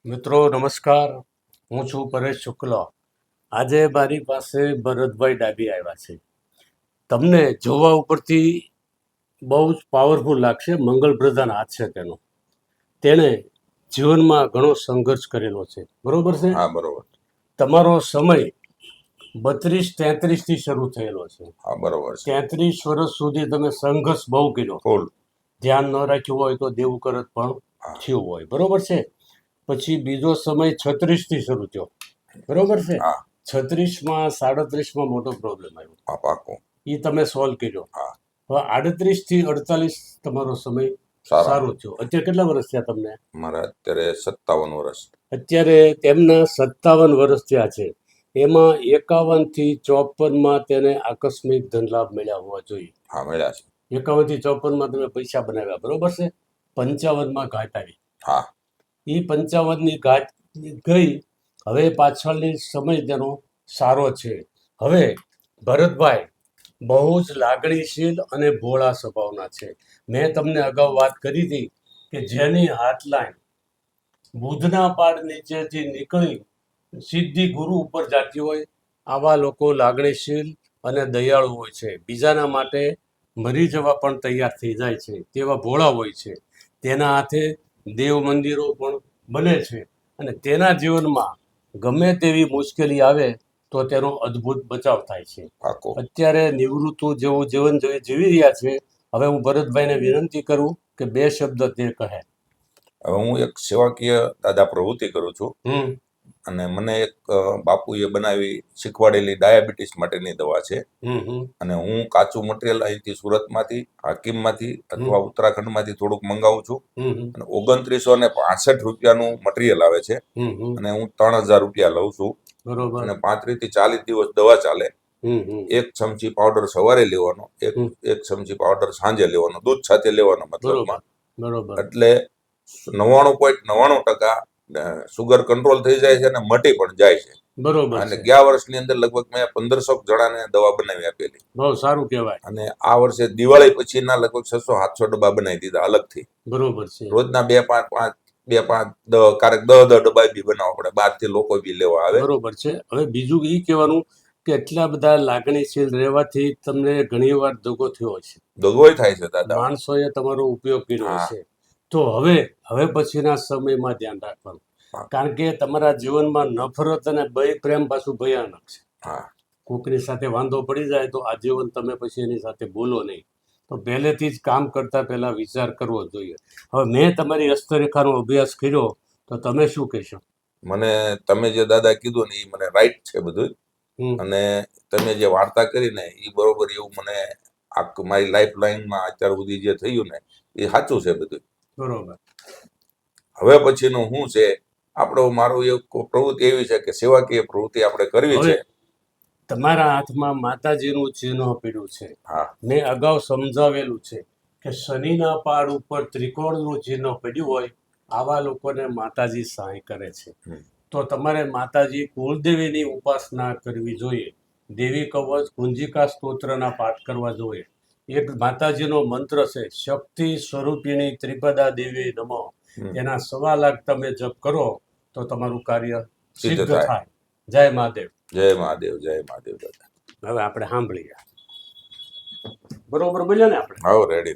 મિત્રો નમસ્કાર, હું છું પરેશ શુક્લ. આજે મારી પાસે ભરતભાઈ ડાબી આવ્યા છે. તમને જોવા ઉપરથી બહુ જ પાવરફુલ લાગશે. મંગળ પ્રધાન હાથ છે તેનો. તેણે જીવનમાં ઘણો સંઘર્ષ કરેલો છે, બરોબર છે? હા, બરોબર. તમારો સમય 32-33 થી શરૂ થયેલો છે. હા, બરોબર છે. 33 વર્ષ સુધી તમે સંઘર્ષ બહુ કર્યો. ફૂલ. ધ્યાન ન રાખ્યું હોય તો દેવું કરત પણ હા. થયું હોય, બરોબર છે? પછી બીજો સમય 36 થી શરૂ થયો, બરોબર છે? હા. 36માં 37માં મોટો પ્રોબ્લેમ આવ્યો, હા, પાકું. એ તમે સોલ્વ કર્યો. હા. હવે 38 થી 48 તમારો સમય સારો થયો. અત્યારે કેટલા વર્ષ થયા તમને? મારા અત્યારે 57 વર્ષ. અત્યારે તેમના 57 વર્ષ થયા છે. એમાં 51 થી 54માં તેને આકસ્મિક ધન લાભ મળ્યા હોવા જોઈએ. હા, મળ્યા છે. 51 થી 54માં તમે પૈસા બનાવ્યા, બરોબર છે? 55માં ઘાટ આવી. હા. એ 55ની ઘાટ ગઈ. હવે પાછળની સમય તેનો સારો છે. હવે ભરતભાઈ બહુ જ લાગણીશીલ અને ભોળા સ્વભાવના છે. મેં તમને અગાઉ વાત કરી હતી કે જેની હાથલાઈન બુધના પાડ નીચેથી નીકળી સીધી ગુરુ ઉપર જતી હોય, આવા લોકો લાગણીશીલ અને દયાળુ હોય છે. બીજાના માટે મરી જવા પણ તૈયાર થઈ જાય છે, તેવા ભોળા હોય છે. તેના હાથે દેવ મંદિરો પણ બને છે અને તેના જીવનમાં ગમે તેવી મુશ્કેલી આવે તો તેનો અદ્ભુત બચાવ થાય છે. પાકું. અત્યારે નિવૃત્તિ જેવું જીવન જીવી રહ્યા છે. હવે હું ભરતભાઈને વિનંતી કરું કે 2 શબ્દ તે કહે. હવે હું એક સેવાકીય દાદા પ્રવૃત્તિ કરું છું. અને મને એક બાપુએ બનાવી શીખવાડેલી ડાયાબિટીસ માટેની દવા છે. અને હું કાચું મટીરિયલ અહીંથી સુરતમાંથી, હાકીમમાંથી અથવા ઉત્તરાખંડમાંથી થોડુંક મંગાવું છું. અને 2965 રૂપિયાનું મટીરિયલ આવે છે. અને હું 3000 રૂપિયા લઉં છું. બરોબર. અને 35 થી 40 દિવસ દવા ચાલે. 1 ચમચી પાવડર સવારે લેવાનો, એક ચમચી પાવડર સાંજે લેવાનો, દૂધ સાથે લેવાનો મતલબમાં. બરોબર. એટલે 99.99% સુગર કંટ્રોલ થઈ જાય છે અને મટી પણ જાય છે. બરોબર. અને ગયા વર્ષની અંદર લગભગ મેં 1500 જણાને દવા બનાવી આપેલી. બહુ સારું કહેવાય. અને આ વર્ષે દિવાળી પછીના લગભગ 600-700 ડબ્બા બનાવી દીધા અલગથી. બરોબર છે. રોજના 2-5, 10 ક્યારેક 10 ડબ્બા બી બનાવવા પડે, બહારથી લોકો બી લેવા આવે. બરોબર છે. હવે બીજું એ કહેવાનું કે એટલા બધા લાગણીશીલ રહેવાથી તમને ઘણી વાર દગો થયો હશે. દગોય થાય છે દાદા. માણસોએ તમારો ઉપયોગ કર્યો હશે. તો હવે પછીના સમયમાં ધ્યાન રાખવાનું, કારણ કે તમારા જીવનમાં નફરત અને પ્રેમ પાછું ભયાનક છે. કોકની સાથે વાંધો પડી જાય તો આજીવન તમે પછી એની સાથે બોલો નહીં. તો પહેલેથી જ કામ કરતા પહેલા વિચાર કરવો જોઈએ. હવે મેં તમારી હસ્તરેખાનો અભ્યાસ કર્યો, તો તમે શું કહેશો? મને તમે જે દાદા કીધું ને એ મને રાઈટ છે બધું. અને તમે જે વાર્તા કરી ને એ બરોબર એવું મને મારી લાઈફ લાઈનમાં અત્યાર સુધી જે થયું ને એ સાચું છે બધું. બરોબર. હવે પછીનું શું છે, આપણો મારું એક પ્રવૃત્તિ એવી છે કે સેવાકીય પ્રવૃત્તિ આપણે કરવી છે. તમારા હાથમાં માતાજીનું ચિહ્ન પીડ્યું છે. મેં અગાઉ સમજાવેલું છે કે શનિના પાડ ઉપર ત્રિકોણનું ચિહ્ન પડ્યું હોય, આવા લોકોને માતાજી સહાય કરે છે. તો તમારે માતાજી કુળદેવીની ઉપાસના કરવી જોઈએ. દેવી કવચ, કુંજિકા સ્તોત્રના પાઠ કરવા જોઈએ. એક માતાજીનો મંત્ર છે, શક્તિ સ્વરૂપિણી ત્રિપદા દેવી નમો. એના 1.25 લાખ તમે જપ કરો તો તમારું કાર્ય સિદ્ધ થાય. જય મહાદેવ. જય મહાદેવ. જય મહાદેવ દાદા. હવે આપણે સાંભળીએ. બરોબર બોલ્યા ને આપણે? હા, રેડી.